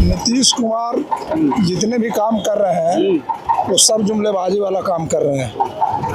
नीतीश कुमार जितने भी काम कर रहे हैं वो सब जुमलेबाजी वाला काम कर रहे हैं।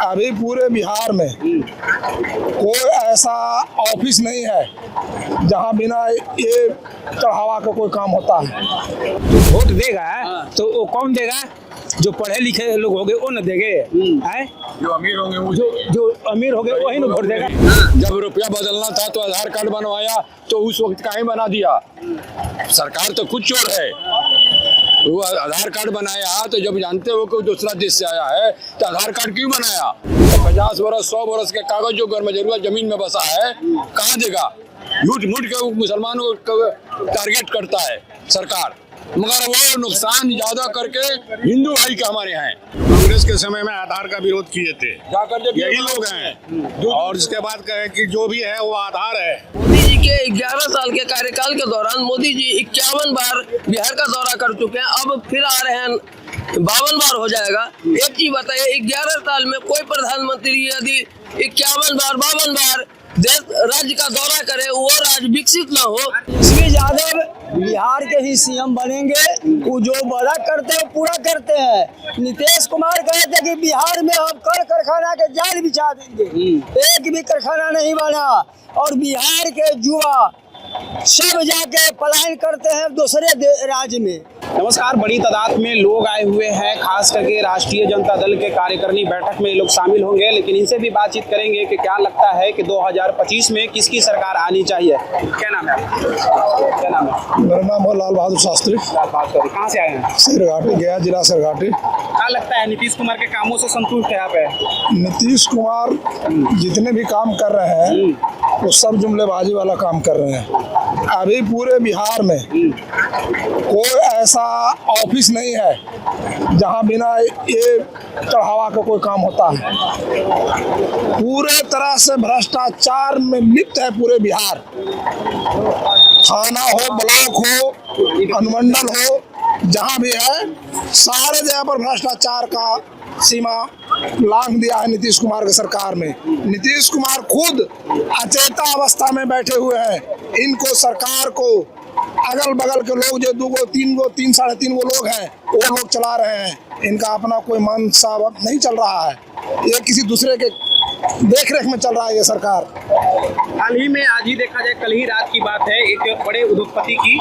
अभी पूरे बिहार में कोई ऐसा ऑफिस नहीं है जहां बिना ये चढ़ावा का कोई काम होता है। जो वोट देगा तो वो कौन देगा? जो पढ़े लिखे लोग होंगे वो न देंगे, जो अमीर होंगे जो अमीर होंगे वही न वोट देगा। जब रुपया बदलना था तो आधार कार्ड बनवाया, तो उस वक्त काहे बना दिया? सरकार तो खुद चोर है। वो आधार कार्ड बनाया तो जब जानते हो कि दूसरा देश से आया है तो आधार कार्ड क्यों बनाया? तो 50 बरस 100 बरस के कागज जो घर में जरूरत जमीन में बसा है कहाँ देगा? झूठ मूठ के मुसलमानों को टारगेट करता है सरकार, मगर वो नुकसान ज्यादा करके हिंदू भाई के हमारे हैं। कांग्रेस के समय में आधार का विरोध किए थे, यही लोग हैं। और इसके बाद कहे कि जो भी है वो आधार है। मोदी जी के 11 साल के कार्यकाल के दौरान मोदी जी 51 बार बिहार का दौरा कर चुके हैं, अब फिर आ रहे हैं, 52 बार हो जाएगा। एक चीज बताइए, 11 साल में कोई प्रधानमंत्री यदि 51 बार 52 बार देश राज्य का दौरा करे, वो राज्य विकसित न हो। तेजस्वी यादव बिहार के ही सीएम बनेंगे। वो जो वादा करते हैं पूरा करते हैं। नीतीश कुमार कहे थे कि बिहार में हम कर कारखाना के जाल बिछा देंगे, एक भी कारखाना नहीं बना और बिहार के युवा सब जाके पलायन करते हैं दूसरे राज्य में। नमस्कार, बड़ी तादाद में लोग आए हुए हैं, खास करके राष्ट्रीय जनता दल के कार्यकारिणी बैठक में ये लोग शामिल होंगे, लेकिन इनसे भी बातचीत करेंगे कि क्या लगता है कि 2025 में किसकी सरकार आनी चाहिए। क्या नाम है? क्या नाम है? मेरा नाम है लाल बहादुर शास्त्री। कहाँ से आए हैं? सिरघाटी, गया जिला सिरघाटी। क्या लगता है नीतीश कुमार के कामों से संतुष्ट है आप? नीतीश कुमार जितने भी काम कर रहे हैं वो सब जुमलेबाजी वाला काम कर रहे हैं। अभी पूरे बिहार में कोई ऐसा ऑफिस नहीं है जहां बिना ये चढ़ावा का कोई काम होता है। पूरे तरह से भ्रष्टाचार में लिप्त है पूरे बिहार। थाना हो, ब्लॉक हो, अनुमंडल हो, जहां भी है सारे जगह पर भ्रष्टाचार का सीमा लांघ दिया है नीतीश कुमार की सरकार में। नीतीश कुमार खुद अचेता अवस्था में बैठे हुए हैं। इनको सरकार को अगल बगल के लोग जो 2 3 साढ़े 3 लोग हैं वो लोग चला रहे हैं। इनका अपना कोई मन साब नहीं चल रहा है, ये किसी दूसरे के देख रेख में चल रहा है ये सरकार। हाल ही में, आज ही देखा जाए, कल ही रात की बात है, एक बड़े उद्योगपति की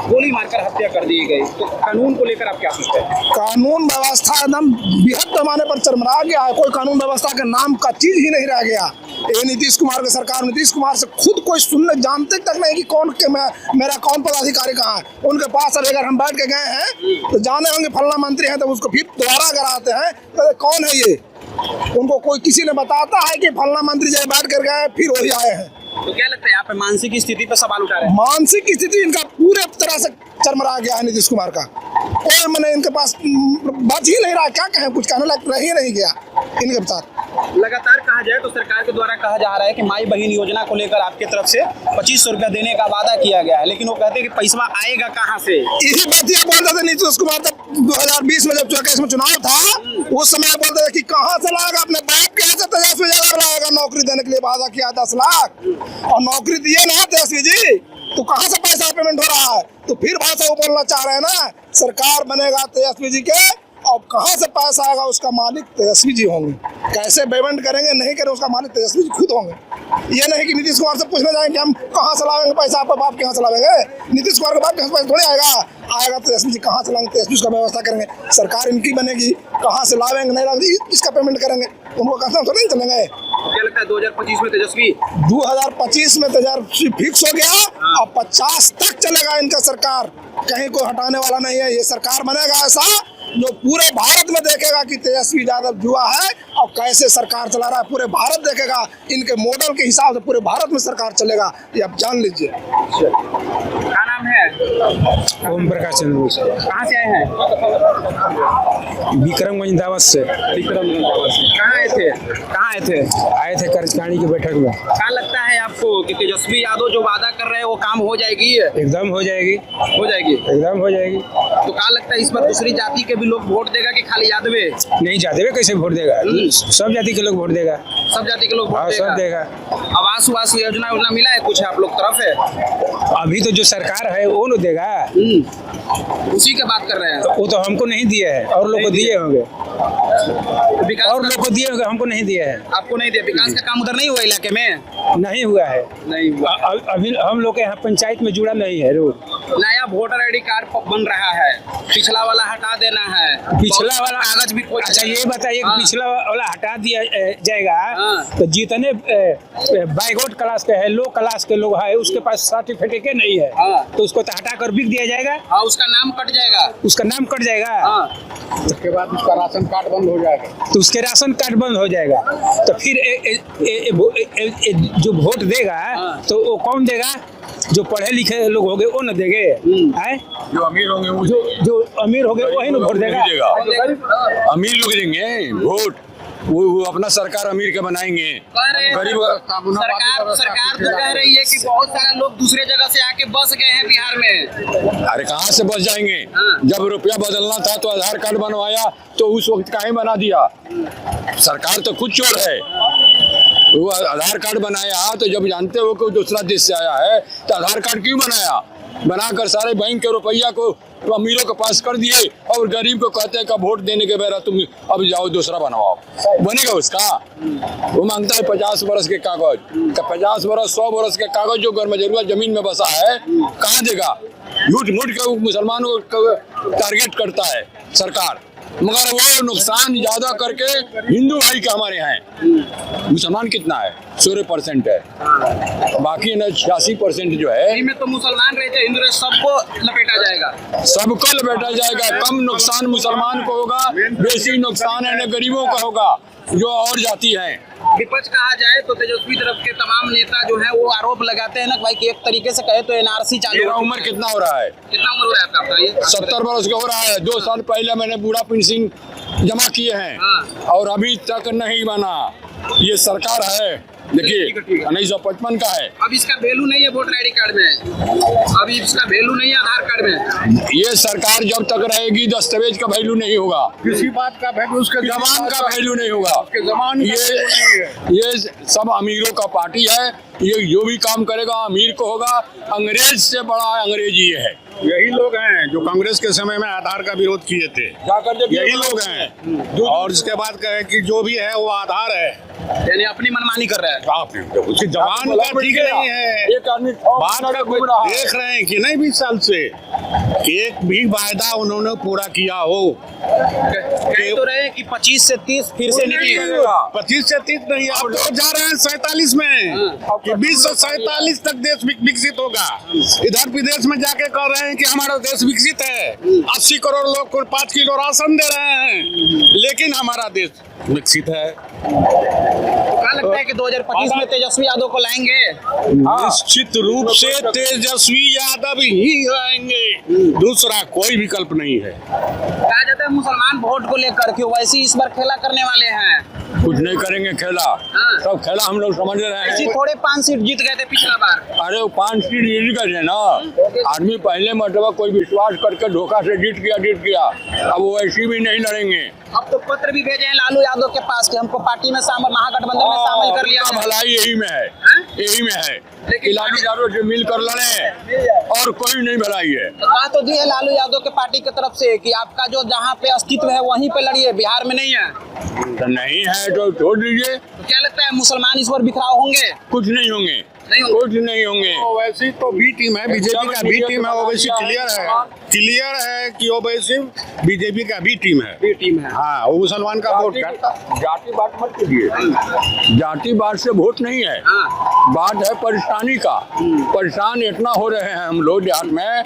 गोली मारकर हत्या कर दी गई। तो कानून को लेकर आप क्या सोचते हैं? कानून व्यवस्था एकदम बेहद पैमाने पर चरमरा गया है। कोई कानून व्यवस्था के नाम का चीज ही नहीं रह गया। ये नीतीश कुमार की सरकार, नीतीश कुमार से खुद कोई सुनने जानते तक नहीं कि कौन के मेरा कौन पदाधिकारी कहाँ है। उनके पास अगर हम बैठ के गए हैं तो जाने होंगे फलना मंत्री हैं, तो उसको फिर दोबारा अगर आते हैं तो कौन है ये, उनको कोई किसी ने बताता है कि फलना मंत्री जब बैठ कर गए फिर वही आए हैं। तो क्या लगता है यहाँ पे मानसिक स्थिति पर सवाल उठा रहे हैं? मानसिक स्थिति इनका पूरे तरह से चरमरा गया है नीतीश कुमार का। कोई मैंने इनके पास बच ही नहीं रहा, क्या कहें, कुछ कहने लायक रह ही नहीं गया इनके साथ। लगातार कहा जाए तो सरकार के द्वारा कहा जा रहा है कि माई बहन योजना को लेकर आपके तरफ से 2500 रुपया देने का वादा किया गया है, लेकिन वो कहते हैं कि पैसा आएगा कहाँ से? यही बात बोल रहे थे नीतीश कुमार तक 2020 में जब 24 में चुनाव था उस समय बोलते थे कि कहाँ से लाएगा, अपने बाप के यहाँ से तेजस्वी यादव लाएगा नौकरी देने के लिए वादा किया 10 लाख, और नौकरी दिए ना तेजस्वी जी, तो कहाँ से पैसा पेमेंट हो रहा है? तो फिर भाषा वो बोलना चाह रहे हैं ना, सरकार बनेगा तेजस्वी जी के, अब कहाँ से पैसा आएगा उसका मालिक तेजस्वी जी होंगे। कैसे पेमेंट करेंगे नहीं करें उसका मालिक तेजस्वी जी खुद होंगे। ये नहीं कि नीतीश कुमार से पूछने जाएंगे कि हम कहाँ से लाएंगे पैसा, आपका बाप कहाँ से लाएंगे। नीतीश कुमार के बाप कहाँ से पैसा थोड़ी आएगा तेजस्वी जी कहाँ से लाएंगे, तेजस्वी उसका व्यवस्था करेंगे। सरकार इनकी बनेगी, कहाँ से लाएंगे नहीं लाएंगे इसका पेमेंट करेंगे, उनको कहते थोड़ी नहीं चलेंगे। क्या लगता है 2025 में तेजस्वी? 2025 में तेजस्वी फिक्स हो गया और 50 तक चलेगा इनका सरकार, कहीं कोई हटाने वाला नहीं है। ये सरकार बनेगा ऐसा जो पूरे भारत में देखेगा कि तेजस्वी यादव युवा है और कैसे सरकार चला रहा है, पूरे भारत देखेगा। इनके मॉडल के हिसाब से पूरे भारत में सरकार चलेगा, ये आप जान लीजिए। क्या नाम है? ओम प्रकाश चंद्र। कहाँ से आए हैं? विक्रमगंज दावत से। विक्रमगंज दावत से। कहाँ आए थे? आए थे कार्यकारिणी की बैठक में। क्या लगता है आपको कि तेजस्वी यादव जो वादा कर रहे हैं वो काम हो जाएगी? एकदम हो जाएगी, एकदम हो जाएगी। तो क्या लगता है इस पर दूसरी जाति के भी लोग वोट देगा कि खाली यादवे? नहीं, यादवे कैसे वोट देगा? सब जाति के लोग वोट देगा। सब जाति के लोग वोट सब देगा। आवास योजना मिला है कुछ आप लोग तरफ है? अभी तो जो सरकार है वो न देगा, उसी की बात कर रहे हैं। वो तो हमको नहीं दिए है, और लोग को दिए होंगे, विकास और लोग को दिए होंगे, हमको नहीं दिए है। आपको नहीं दिया? विकास का काम उधर नहीं हुआ इलाके में? नहीं हुआ है, नहीं हुआ। अभी हम लोग के यहाँ पंचायत में जुड़ा नहीं है रोड। नया वोटर आईडी कार्ड बन रहा है, पिछला वाला हटा देना है, पिछला वाला कागज भी खोज। अच्छा ये बताइए कि हाँ। पिछला वाला हटा दिया जाएगा हाँ। तो जितने बैकवर्ड क्लास के है, लो क्लास के लोग है, उसके पास सर्टिफिकेट नहीं है, हाँ। तो उसको तो हटा कर बिक दिया जाएगा, हाँ, उसका नाम कट जाएगा। उसका नाम कट जाएगा, हाँ, उसके बाद उसका राशन कार्ड बंद हो जाएगा। तो उसके राशन कार्ड बंद हो जाएगा, तो फिर जो वोट देगा हाँ। तो वो कौन देगा? जो पढ़े लिखे लोग होंगे वो न देंगे, हैं? जो अमीर होंगे वो जो अमीर होंगे वही न वोट देगा। अमीर लोग देंगे वोट, वो अपना सरकार अमीर के बनाएंगे। गरीब सरकार तो कह रही है कि बहुत सारे लोग दूसरे जगह से आके बस गए हैं बिहार में। अरे कहाँ से बच जाएंगे? हाँ। जब रुपया बदलना था तो आधार कार्ड बनवाया, तो उस वक्त काहे बना दिया? सरकार तो खुद चोर है। वो आधार कार्ड बनाया तो जब जानते हो कि दूसरा देश से आया है तो आधार कार्ड क्यों बनाया? बनाकर सारे बैंक के रुपया को अमीरों के पास कर दिए और गरीब को कहते हैं कि वोट देने के बेरा तुम अब जाओ दूसरा बनवाओ। बनेगा उसका? वो मांगता है 50 बरस के कागज, तो 50 बरस 100 बरस के कागज जो गर्मजरुआ जमीन में बसा है कहाँ देगा? झूठ मूठ के मुसलमानों को टारगेट करता है सरकार, मगर वो नुकसान ज्यादा करके हिंदू भाई के हमारे हैं। मुसलमान कितना है? 16% है, बाकी न 86% जो है में तो मुसलमान रहते, हिंदू रहते, सबको लपेटा जाएगा। सबको लपेटा जाएगा। कम नुकसान मुसलमान को होगा, बेसी नुकसान है न गरीबों का होगा जो और जाति है। विपक्ष कहा जाए तो तेजस्वी तरफ के तमाम नेता जो है वो आरोप लगाते हैं ना भाई कि एक तरीके से कहे तो एनआरसी चालू। मेरा उम्र कितना हो रहा है? कितना उम्र हो रहा है आपका बताइए? 70 बरस का हो रहा है। 2 साल पहले मैंने बूढ़ा पेंशन जमा किए हैं हाँ। और अभी तक नहीं बना। ये सरकार है, देखिए 1955 का है। अब इसका वैल्यू नहीं है वोटर आईडी कार्ड में, अभी इसका वैल्यू नहीं है आधार कार्ड में। ये सरकार जब तक रहेगी दस्तावेज का वैल्यू नहीं होगा, किसी बात का वैल्यू, उसके जबान का वैल्यू नहीं होगा। जबान ये सब अमीरों का पार्टी है। ये जो भी काम करेगा अमीर को होगा। अंग्रेज से बड़ा अंग्रेज ये है। यही लोग हैं जो कांग्रेस के समय में आधार का विरोध किए थे, यही लोग हैं। और इसके बाद कहे कि जो भी है वो आधार है, यानी अपनी मनमानी कर रहा है। उसकी जबान का ठीक नहीं है। एक आदमी बात का कोई देख रहे हैं कि नहीं 20 साल से एक भी वायदा उन्होंने पूरा किया हो? कह तो रहे हैं कि 25 से 30 फिर से नीति 25 से 30 नहीं, अब तो जा रहे हैं 47 में कि 2047 तक देश विकसित होगा। इधर विदेश में जाके कह रहे हैं कि हमारा देश विकसित है, 80 करोड़ लोग को 5 किलो राशन दे रहे हैं, लेकिन हमारा देश विकसित है। क्या लगता है कि 2025 में तेजस्वी यादव को लाएंगे? निश्चित रूप से तेजस्वी यादव ही आएंगे, दूसरा कोई विकल्प नहीं है। कहा जाता है मुसलमान वोट को लेकर के वैसे इस बार खेला करने वाले हैं। कुछ नहीं करेंगे खेला, सब खेला हम लोग समझ रहे ऐसी हैं। थोड़े 5 सीट जीत गए थे पिछला बार। अरे वो 5 सीट जीत गए ना। आदमी पहले मतलब कोई विश्वास करके धोखा से जीत गया, अब वो ऐसी भी नहीं लड़ेंगे। अब तो पत्र भी भेजे हैं लालू यादव के पास कि हमको पार्टी में महागठबंधन में शामिल कर लिया उनका जाए। भलाई यही में है, यही में है कि लालू यादव से मिलकर लड़े, और कोई नहीं भलाई है। तो कहा तो दी है लालू यादव के पार्टी की तरफ से कि आपका जो जहाँ पे अस्तित्व है वहीं पे लड़िए, बिहार में नहीं है। तो नहीं है तो छोड़ दीजिए। तो क्या लगता है मुसलमान इस बार बिखराव होंगे? कुछ नहीं होंगे, नहीं होंगे। कुछ नहीं होंगे। ओवैसी तो बी टीम है, बीजेपी का बी टीम है। ओवैसी क्लियर है कि ओवैसी बीजेपी का बी टीम है। बी टीम है। हाँ, वो मुसलमान का वोट करता। जाति बात मत कीजिए, जाति बात से वोट नहीं है, बात है परेशानी का। परेशान इतना हो रहे हैं हम लोग देहात में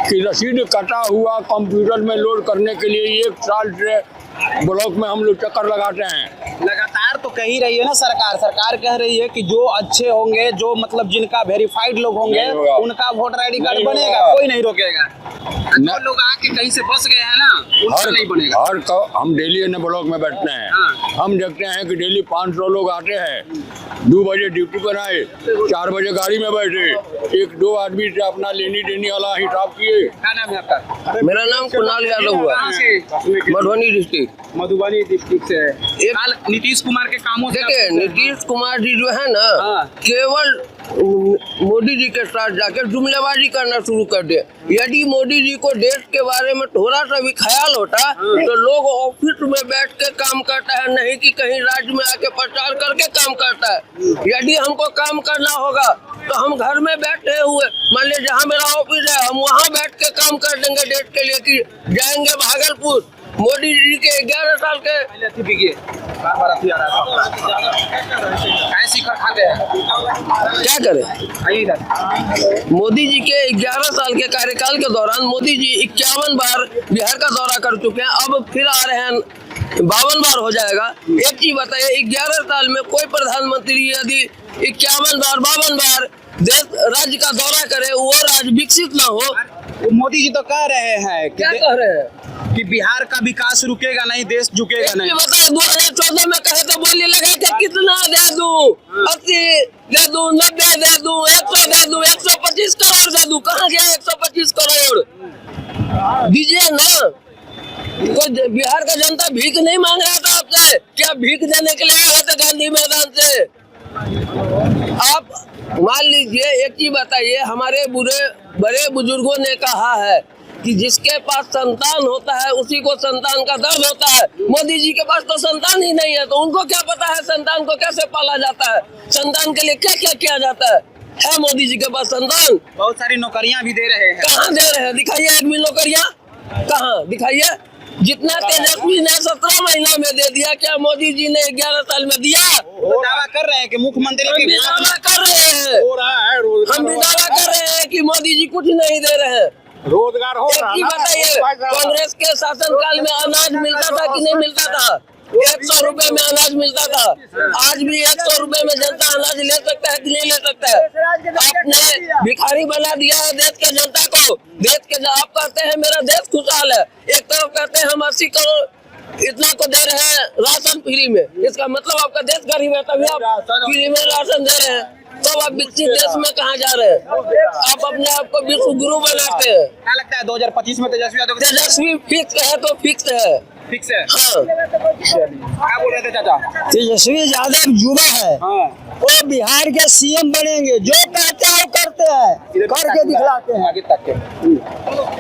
कि रसीद कटा हुआ कंप्यूटर में लोड करने के लिए 1 साल से ब्लॉक में हम लोग चक्कर लगाते हैं। लगातार तो कह ही रही है ना सरकार कह रही है कि जो अच्छे होंगे, जो मतलब जिनका वेरीफाइड लोग होंगे उनका वोटर आईडी कार्ड बनेगा, कोई नहीं रोकेगा। जो लोग आके कहीं से फंस गए हैं ना उनका नहीं बनेगा। हम डेली इन ब्लॉक में बैठते हैं, हम देखते हैं कि डेली 500 लोग आते हैं। 2 बजे ड्यूटी पर आए, 4 बजे गाड़ी में बैठे, 1-2 आदमी से अपना लेनी देनी वाला हिसाब किए। क्या नाम है आपका? मेरा नाम कुणाल यादव हुआ, मधुबनी डिस्ट्रिक्ट। मधुबनी डिस्ट्रिक्ट से। नीतीश कुमार के कामों से देखिए नीतीश कुमार जी जो है ना, केवल मोदी जी के साथ जाकर जुमलेबाजी करना शुरू कर दे। यदि मोदी जी को देश के बारे में थोड़ा सा भी ख्याल होता तो लोग ऑफिस में बैठ के काम करता है, नहीं कि कहीं राज्य में आके प्रचार करके काम करता है। यदि हमको काम करना होगा तो हम घर में बैठे हुए, मान लीजिए जहाँ मेरा ऑफिस है, हम वहाँ बैठ के काम कर देंगे देश के लिए। कि जाएंगे भागलपुर, मोदी जी के 11 साल के क्या करें। मोदी जी के 11 साल के कार्यकाल के दौरान मोदी जी 51 बार बिहार का दौरा कर चुके हैं, अब फिर आ रहे हैं, 52 बार हो जाएगा। एक चीज बताइए, 11 साल में कोई प्रधानमंत्री यदि 51 बार 52 बार देश राज्य का दौरा करे, वो राज्य विकसित ना हो। मोदी जी तो कह रहे हैं क्या कह रहे हैं कि बिहार का विकास रुकेगा नहीं, देश झुकेगा नहीं। बताए 2014 में कहे तो बोली लगा के कितना दे दूं, 80 दे दूं, 90 दे दूं, 100 दे दूं, 125 करोड़ दे दूं। कहाँ गया 125 करोड़? दीजिए ना। कोई बिहार का जनता भीख नहीं मांग रहा था आपसे, क्या भीख देने के लिए आए थे गांधी मैदान से? आप मान लीजिए, एक चीज बताइए, हमारे बड़े बुजुर्गों ने कहा है कि जिसके पास संतान होता है उसी को संतान का दर्द होता है। मोदी जी के पास तो संतान ही नहीं है, तो उनको क्या पता है संतान को कैसे पाला जाता है, संतान के लिए क्या क्या किया जाता है मोदी जी के पास संतान? बहुत सारी नौकरियां भी दे रहे हैं। कहाँ दे रहे हैं? दिखाइए एक भी नौकरियां, कहाँ दिखाइए। जितना तेजस्वी ने 17 महीना में दे दिया, क्या मोदी जी ने 11 साल में दिया? वो दावा कर रहे हैं कि मुख्यमंत्री हम भी दावा कर रहे हैं, हम भी दावा कर रहे हैं कि मोदी जी कुछ नहीं दे रहे हैं। रोजगार हो रहा है। बताइए, कांग्रेस के शासनकाल में अनाज मिलता था कि नहीं मिलता था? 100 रुपए में अनाज मिलता था। आज भी 100 रुपए में जनता अनाज ले सकता है कि नहीं ले सकता है? आपने भिखारी बना दिया है देश के जनता को। देश के आप कहते हैं मेरा देश खुशहाल है, एक तरफ कहते हैं हम 80 करोड़ इतना को दे रहे हैं राशन फ्री में, इसका मतलब आपका देश गरीब है, तभी आप फ्री में राशन दे रहे हैं। तो आप विकसित देश में कहाँ जा रहे हैं? आप अपने आप को विश्व गुरु बनाते हैं। क्या लगता है 2025 में तेजस्वी फिक्स है तो फिक्स है। फिक्स है। हाँ। क्या बोल रहे थे चाचा? तेजस्वी यादव युवा है, हाँ। वो बिहार के सीएम बनेंगे, जो कहते हैं वो करते हैं, करके दिखलाते हैं। आगे तक के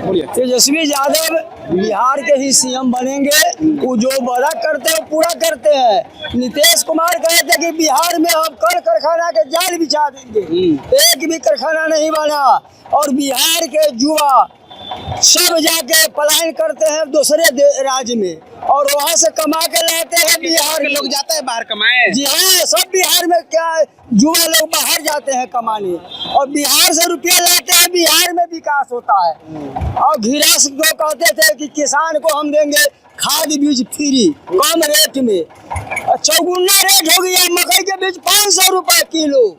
बोलिए। तेजस्वी यादव बिहार के ही सीएम बनेंगे, वो जो वादा करते हैं वो पूरा करते हैं। नीतीश कुमार कहे थे कि बिहार में हम कर कारखाना के जाल बिछा देंगे, एक भी कारखाना नहीं बना, और बिहार के युवा सब जाके पलायन करते हैं दूसरे राज्य में, और वहाँ से कमा के लाते हैं बिहार के लोग जाते हैं बाहर कमाए। जी हाँ, सब बिहार में क्या युवा लोग बाहर जाते हैं कमाने, और बिहार से रुपया लाते हैं, बिहार में विकास होता है। और घिरास को कहते थे कि किसान को हम देंगे खाद बीज फ्री कम रेट में, चौगुना रेट हो गया मकई के बीज 500 रुपए किलो।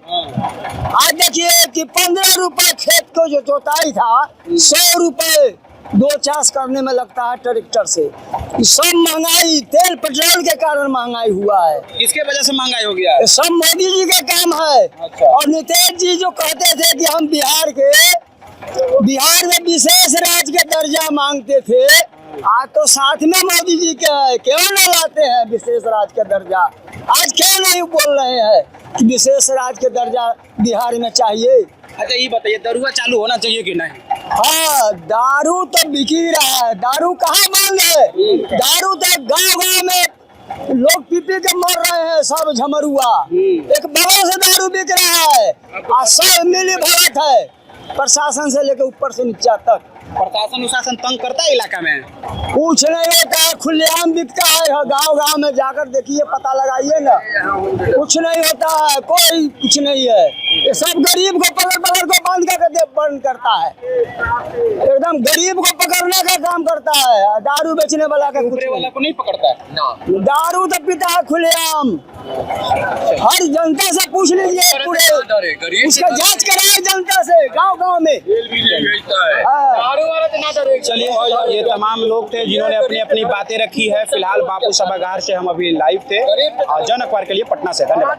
आज देखिए कि 15 रुपए खेत को जो जोताई था 100 रुपए 2 चास करने में लगता है ट्रैक्टर से। सब महंगाई तेल पेट्रोल के कारण महंगाई हुआ है। किसके वजह से महंगाई हो गया है? सब मोदी जी का काम है। अच्छा। और नीतीश जी जो कहते थे कि हम बिहार में विशेष राज्य के दर्जा मांगते थे, आज तो साथ में मोदी जी के है, क्यों न लाते हैं विशेष राज्य का दर्जा? आज क्यों नहीं बोल रहे हैं कि विशेष राज्य के दर्जा बिहार में चाहिए? अच्छा ये बताइए, दरुआ चालू होना चाहिए कि नहीं? हाँ, दारू तो बिक ही रहा है, दारू कहाँ बंद है? दारू तो गाँव में लोग पी पी के मर रहे हैं, सब झमरुआ एक बगल से दारू बिक रहा है, और सब मिली भगत है, प्रशासन से लेकर ऊपर से नीचा तक। प्रशासन उशासन तंग करता है इलाका में? कुछ नहीं होता है, खुलेआम बिकता है, गांव में जाकर देखिए, पता लगाइए ना, कुछ नहीं होता है, कोई कुछ नहीं है। ये सब गरीब को पकड़ को बंद करता है, एकदम गरीब को पकड़ने का काम करता है। दारू बेचने वाला का कुछ वाला को नहीं पकड़ता है ना। दारू तो पीता है खुलेआम, हर जनता से पूछ लीजिए, पूरे उसका जांच कराए जनता से, गांव में। चलिए, ये तमाम लोग थे जिन्होंने अपनी अपनी बातें रखी है। फिलहाल बापू सभागार से हम अभी लाइव थे, जन अखबार के लिए पटना से। धन्यवाद।